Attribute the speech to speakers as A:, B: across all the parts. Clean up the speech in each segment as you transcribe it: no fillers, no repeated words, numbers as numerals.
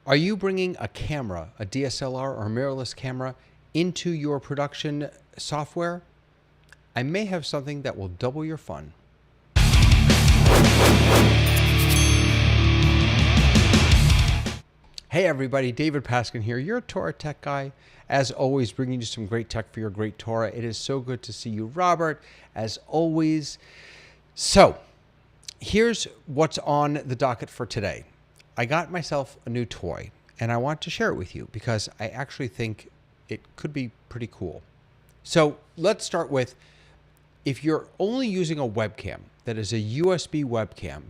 A: Are you bringing a camera, a DSLR or mirrorless camera, into your production software? I may have something that will double your fun. Hey everybody, David Paskin here, your Torah tech guy. As always, bringing you some great tech for your great Torah. It is so good to see you, Robert, as always. So, here's what's on the docket for today. I got myself a new toy, and I want to share it with you because I actually think it could be pretty cool. So, let's start with, if you're only using a webcam that is a USB webcam,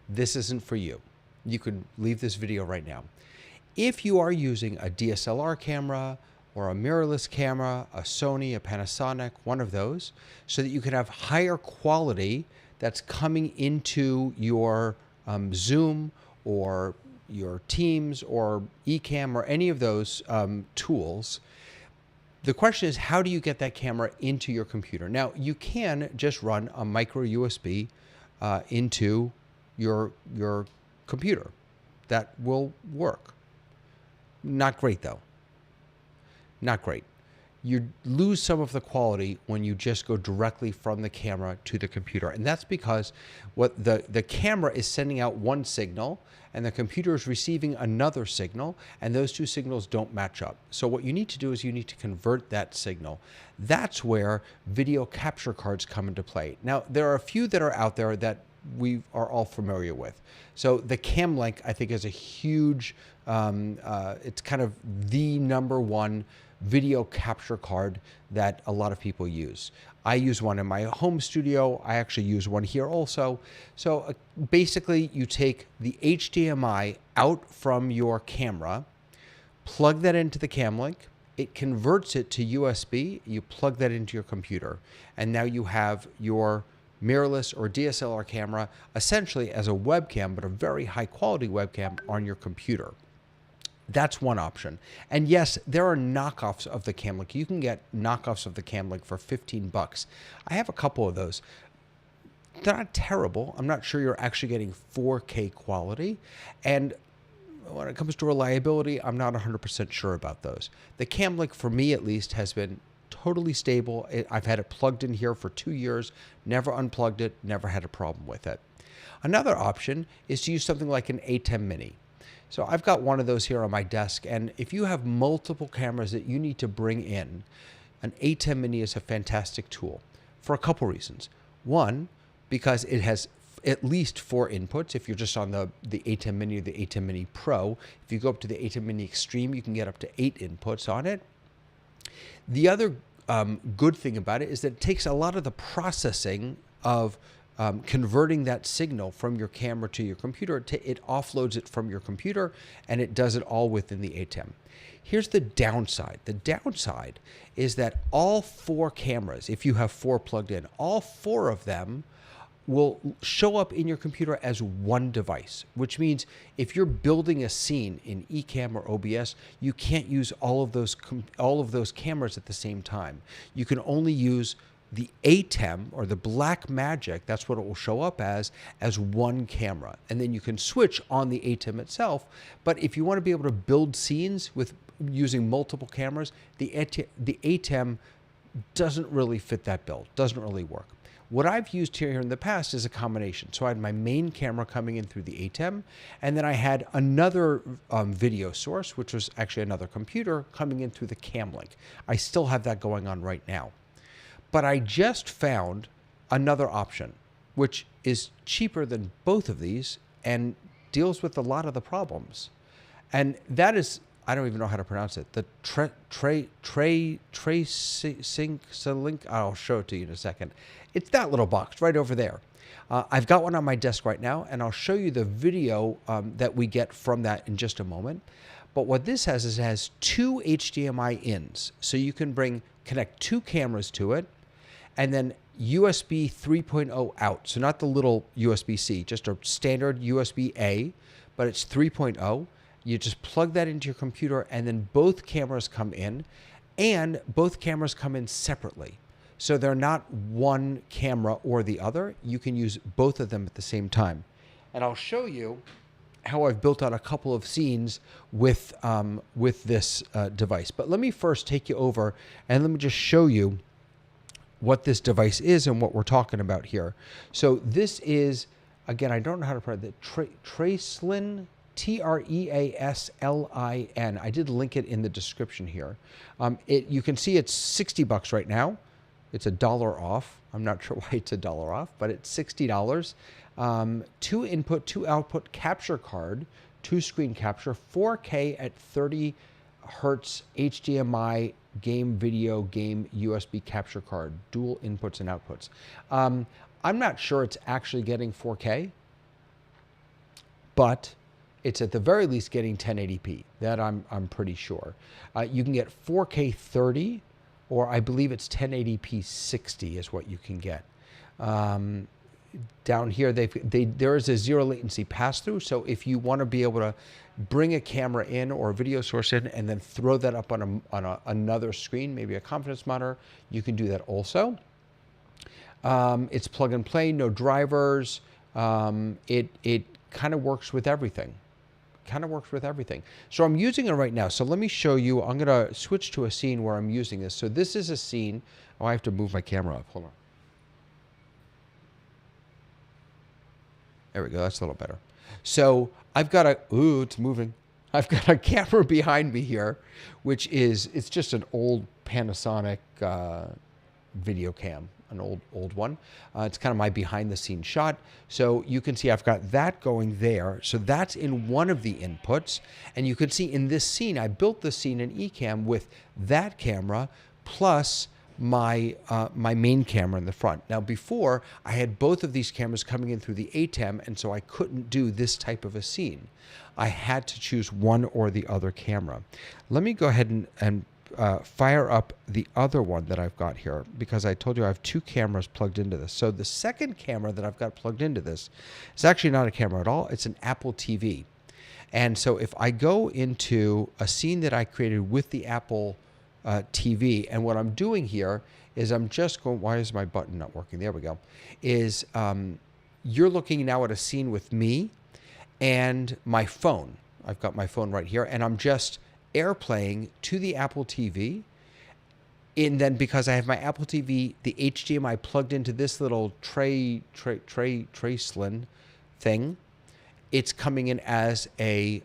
A: this isn't for you. You can leave this video right now. If you are using a DSLR camera or a mirrorless camera, a Sony, a Panasonic, one of those, so that you can have higher quality that's coming into your Zoom or your Teams or Ecamm or any of those tools, the question is, how do you get that camera into your computer? Now, you can just run a micro USB into your computer. That will work. Not great, though. Not great. You lose some of the quality when you just go directly from the camera to the computer. And that's because what the camera is sending out one signal and the computer is receiving another signal, and those two signals don't match up. So what you need to do is you need to convert that signal. That's where video capture cards come into play. Now, there are a few that are out there that we are all familiar with. So the CamLink, I think, is a huge, it's kind of the #1 video capture card that a lot of people use. I use one in my home studio. I actually use one here also. So basically, you take the HDMI out from your camera, plug that into the CamLink, it converts it to USB, you plug that into your computer, and now you have your mirrorless or DSLR camera essentially as a webcam, but a very high quality webcam on your computer. That's one option. And yes, there are knockoffs of the CamLink. You can get knockoffs of the CamLink for $15. I have a couple of those. They're not terrible. I'm not sure you're actually getting 4K quality. And when it comes to reliability, I'm not 100% sure about those. The CamLink, for me at least, has been totally stable. I've had it plugged in here for 2 years, never unplugged it, never had a problem with it. Another option is to use something like an A10 Mini. So I've got one of those here on my desk, and if you have multiple cameras that you need to bring in, an A10 Mini is a fantastic tool for a couple reasons. One, because it has at least 4 inputs. If you're just on the A10 Mini or the A10 Mini Pro, if you go up to the A10 Mini Extreme, you can get up to 8 inputs on it. The other good thing about it is that it takes a lot of the processing of converting that signal from your camera to your computer. It offloads it from your computer, and it does it all within the A10. Here's the downside. The downside is that all 4 cameras, if you have 4 plugged in, all 4 of them will show up in your computer as one device, which means if you're building a scene in Ecamm or OBS, you can't use all of those cameras at the same time. You can only use the A10 or the Black Magic, that's what it will show up as one camera. And then you can switch on the A10 itself. But if you want to be able to build scenes with using multiple cameras, the A10 doesn't really fit that build, doesn't really work. What I've used here in the past is a combination. So I had my main camera coming in through the A10, and then I had another video source, which was actually another computer, coming in through the CamLink. I still have that going on right now. But I just found another option, which is cheaper than both of these and deals with a lot of the problems. And that is, I don't even know how to pronounce it, the CamLink. I'll show it to you in a second. It's that little box right over there. I've got one on my desk right now, and I'll show you the video that we get from that in just a moment. But what this has is it has 2 HDMI ins. So you can connect 2 cameras to it, and then USB 3.0 out. So not the little USB-C, just a standard USB-A, but it's 3.0. You just plug that into your computer, and then both cameras come in, and both cameras come in separately. So they're not one camera or the other. You can use both of them at the same time. And I'll show you how I've built out a couple of scenes with this device. But let me first take you over and let me just show you what this device is and what we're talking about here. So this is, again, I don't know how to pronounce it, Treaslin, Treaslin. I did link it in the description here. You can see it's $60 right now. It's $1 off. I'm not sure why it's $1 off, but it's $60. 2 input, 2 output capture card, 2 screen capture, 4K at 30 hertz HDMI game video game USB capture card, dual inputs and outputs. I'm not sure it's actually getting 4K, but it's at the very least getting 1080p. That I'm pretty sure. You can get 4K 30, or I believe it's 1080p 60 is what you can get. Down here, there is a zero latency pass-through, so if you want to be able to bring a camera in or a video source in and then throw that up on another screen, maybe a confidence monitor, you can do that also. It's plug and play, no drivers. It kind of works with everything. So I'm using it right now. So let me show you. I'm going to switch to a scene where I'm using this. So this is a scene. Oh, I have to move my camera up. Hold on. There we go. That's a little better. So I've got it's moving. I've got a camera behind me here, which it's just an old Panasonic video cam, an old one. It's kind of my behind the scenes shot. So you can see I've got that going there. So that's in one of the inputs. And you can see in this scene, I built the scene in Ecamm with that camera plus my main camera in the front. Now before, I had both of these cameras coming in through the A10, and so I couldn't do this type of a scene. I had to choose one or the other camera. Let me go ahead and fire up the other one that I've got here, because I told you I have 2 cameras plugged into this. So the second camera that I've got plugged into this is actually not a camera at all. It's an Apple TV. And so if I go into a scene that I created with the Apple TV, and what I'm doing here is I'm just going, why is my button not working? There we go. You're looking now at a scene with me and my phone. I've got my phone right here, and I'm just AirPlaying to the Apple TV. And then because I have my Apple TV, the HDMI plugged into this little Treaslin thing, it's coming in as a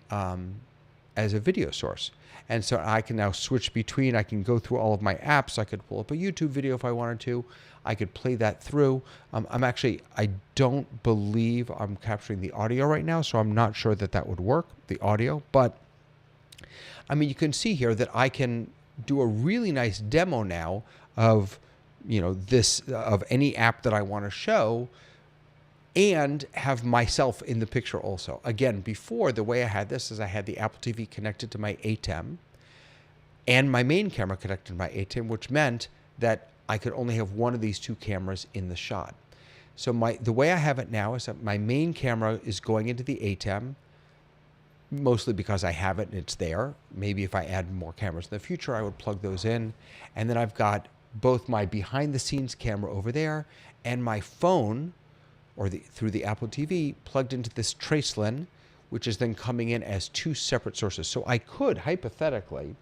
A: video source. And so I can now switch between, I can go through all of my apps. I could pull up a YouTube video if I wanted to. I could play that through. I don't believe I'm capturing the audio right now, so I'm not sure that would work, the audio. But I mean, you can see here that I can do a really nice demo now of, of any app that I want to show, and have myself in the picture also. Again, before, the way I had this is I had the Apple TV connected to my A10 and my main camera connected to my A10, which meant that I could only have one of these 2 cameras in the shot. So the way I have it now is that my main camera is going into the A10, mostly because I have it and it's there. Maybe if I add more cameras in the future, I would plug those in. And then I've got both my behind the scenes camera over there and my phone, or through the Apple TV, plugged into this Treaslin, which is then coming in as 2 separate sources. So I could, hypothetically,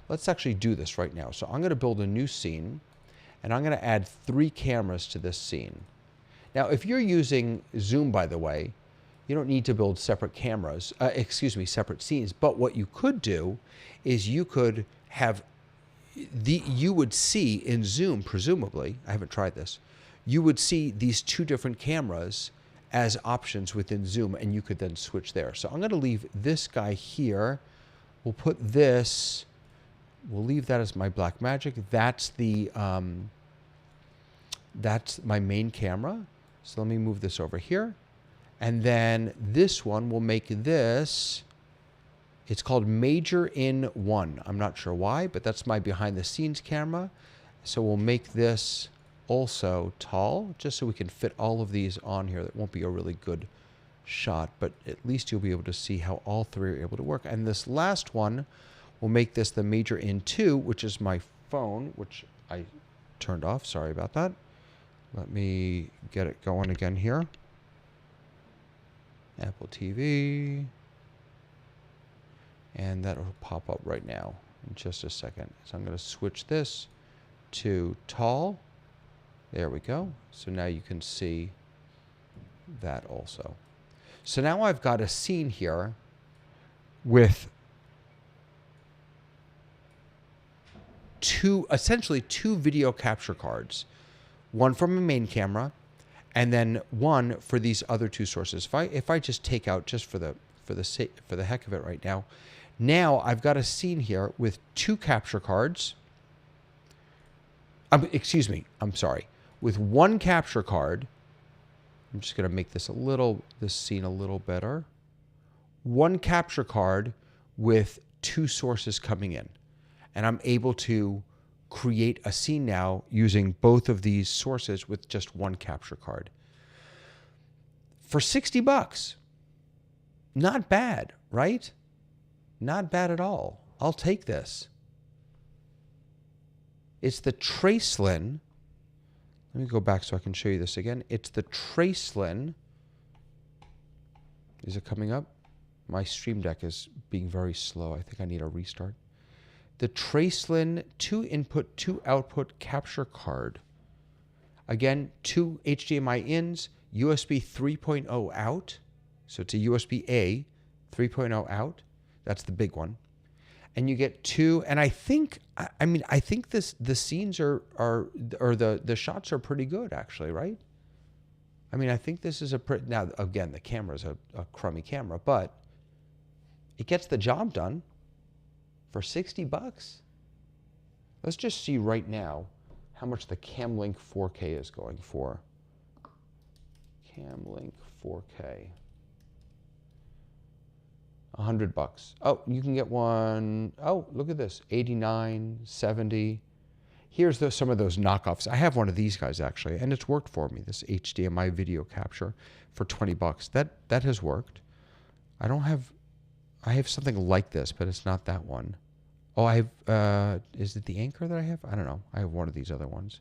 A: let's actually do this right now. So I'm going to build a new scene, and I'm going to add 3 cameras to this scene. Now, if you're using Zoom, by the way, you don't need to build separate cameras, separate scenes. But what you could do is you could have, you would see in Zoom, presumably, I haven't tried this, you would see these 2 different cameras as options within Zoom, and you could then switch there. So I'm going to leave this guy here. We'll put this, we'll leave that as my Black Magic. That's that's my main camera. So let me move this over here. And then this one, we'll make this, it's called Major in 1. I'm not sure why, but that's my behind the scenes camera. So we'll make this also tall, just so we can fit all of these on here. That won't be a really good shot, but at least you'll be able to see how all 3 are able to work. And this last one, we'll make this the Major in 2, which is my phone, which I turned off. Sorry about that. Let me get it going again here. Apple TV. And that'll pop up right now in just a second. So I'm going to switch this to tall. There we go. So now you can see that also. So now I've got a scene here with essentially two video capture cards. One from a main camera and then one for these other two sources. If I just take out, just for the heck of it right now, I've got a scene here with two capture cards. Excuse me, I'm sorry. With one capture card, I'm just going to make this scene a little better. One capture card with two sources coming in. And I'm able to create a scene now using both of these sources with just one capture card. For $60. Not bad, right? Not bad at all. I'll take this. It's the Tracelyn. Let me go back so I can show you this again. It's the Tracelyn. Is it coming up? My Stream Deck is being very slow. I think I need a restart. The Tracelyn 2 input, 2 output capture card. Again, 2 HDMI ins, USB 3.0 out. So it's a USB-A 3.0 out. That's the big one. And you get two, and I think the scenes or the shots are pretty good, actually, right? I mean, I think this is now again, the camera is a crummy camera, but it gets the job done for $60. Let's just see right now how much the CamLink 4K is going for. CamLink 4K. $100. Oh, you can get one. Oh, look at this. 89, 70. Here's some of those knockoffs. I have one of these guys actually, and it's worked for me. This HDMI video capture for $20. That has worked. I have something like this, but it's not that one. Oh, I have. Is it the Anchor that I have? I don't know. I have one of these other ones.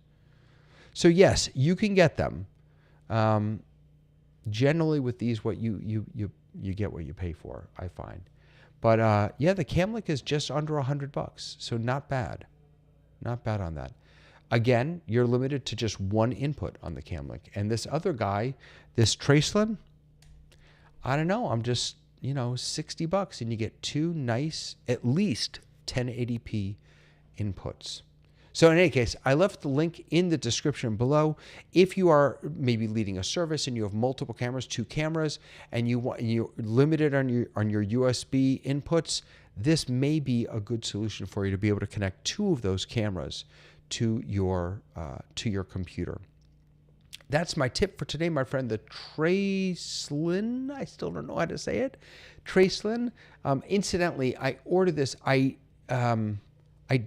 A: So yes, you can get them. Generally, with these, what you get what you pay for, I find. But yeah, the CamLink is just under $100, so not bad. Not bad on that. Again, you're limited to just one input on the CamLink. And this other guy, this Tracelyn, I don't know, I'm just, $60 and you get two nice, at least 1080p inputs. So in any case, I left the link in the description below. If you are maybe leading a service and you have multiple cameras, 2 cameras, and you're limited on your USB inputs, this may be a good solution for you to be able to connect 2 of those cameras to your computer. That's my tip for today, my friend. The Tracelyn, I still don't know how to say it. Tracelyn. Incidentally, I ordered this. I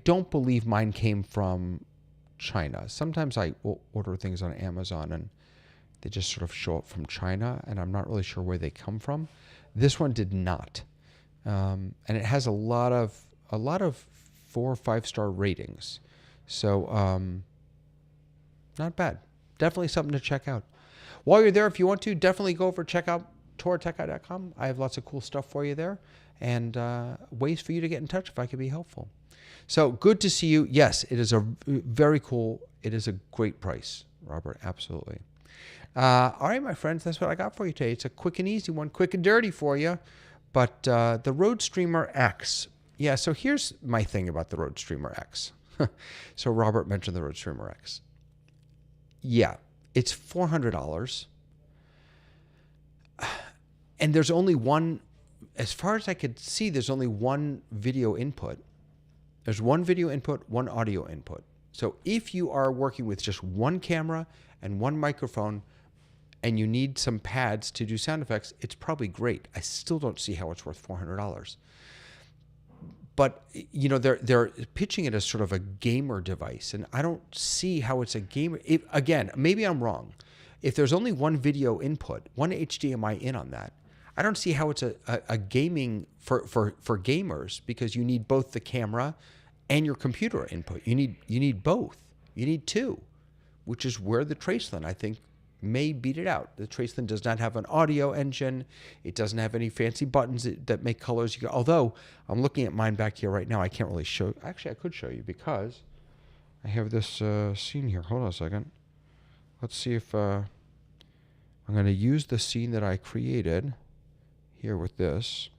A: don't believe mine came from China. Sometimes I will order things on Amazon and they just sort of show up from China, and I'm not really sure where they come from. This one did not, and it has a lot of 4 or 5 star ratings. So not bad. Definitely something to check out. While you're there, if you want to, definitely go over check out TorahTechGuy.com. I have lots of cool stuff for you there, and ways for you to get in touch if I could be helpful. So good to see you. Yes, it is a very cool. It is a great price, Robert. Absolutely. All right, my friends, that's what I got for you today. It's a quick and easy one, quick and dirty for you. But the Rode Streamer X. Yeah, so here's my thing about the Rode Streamer X. So Robert mentioned the Rode Streamer X. Yeah, it's $400. And there's only one, as far as I could see, there's only one video input. There's one video input, one audio input. So if you are working with just one camera and one microphone and you need some pads to do sound effects, it's probably great. I still don't see how it's worth $400. But, they're pitching it as sort of a gamer device, and I don't see how it's a gamer. Again, maybe I'm wrong. If there's only one video input, one HDMI in on that, I don't see how it's a gaming for gamers, because you need both the camera and your computer input. You need both. You need 2, which is where the Tracelyn, I think, may beat it out. The Traceland does not have an audio engine. It doesn't have any fancy buttons that make colors. Although I'm looking at mine back here right now, I can't really show. Actually, I could show you because I have this scene here. Hold on a second. Let's see if I'm going to use the scene that I created here with this.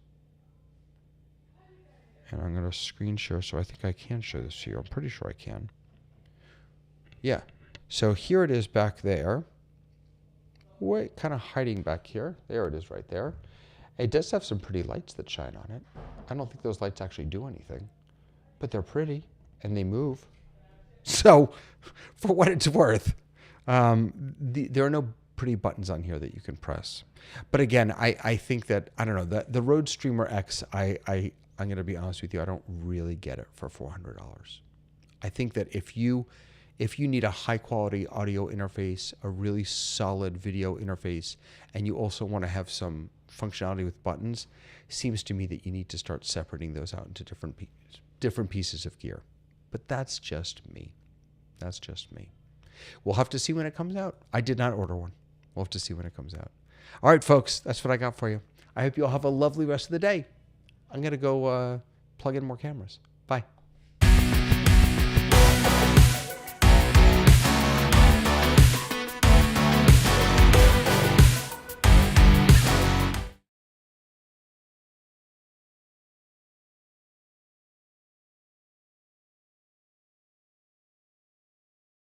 A: And I'm going to screen share, so I think I can show this to you. I'm pretty sure I can. Yeah. So here it is back there. Wait, kind of hiding back here. There it is right there. It does have some pretty lights that shine on it. I don't think those lights actually do anything, but they're pretty and they move. So for what it's worth, there are no pretty buttons on here that you can press. But again, I think that, I don't know, the Rode Streamer X, I'm going to be honest with you, I don't really get it for $400. I think that if you need a high quality audio interface, a really solid video interface, and you also want to have some functionality with buttons, it seems to me that you need to start separating those out into different pieces of gear. But that's just me. That's just me. We'll have to see when it comes out. I did not order one. We'll have to see when it comes out. All right, folks, that's what I got for you. I hope you all have a lovely rest of the day. I'm going to go plug in more cameras. Bye.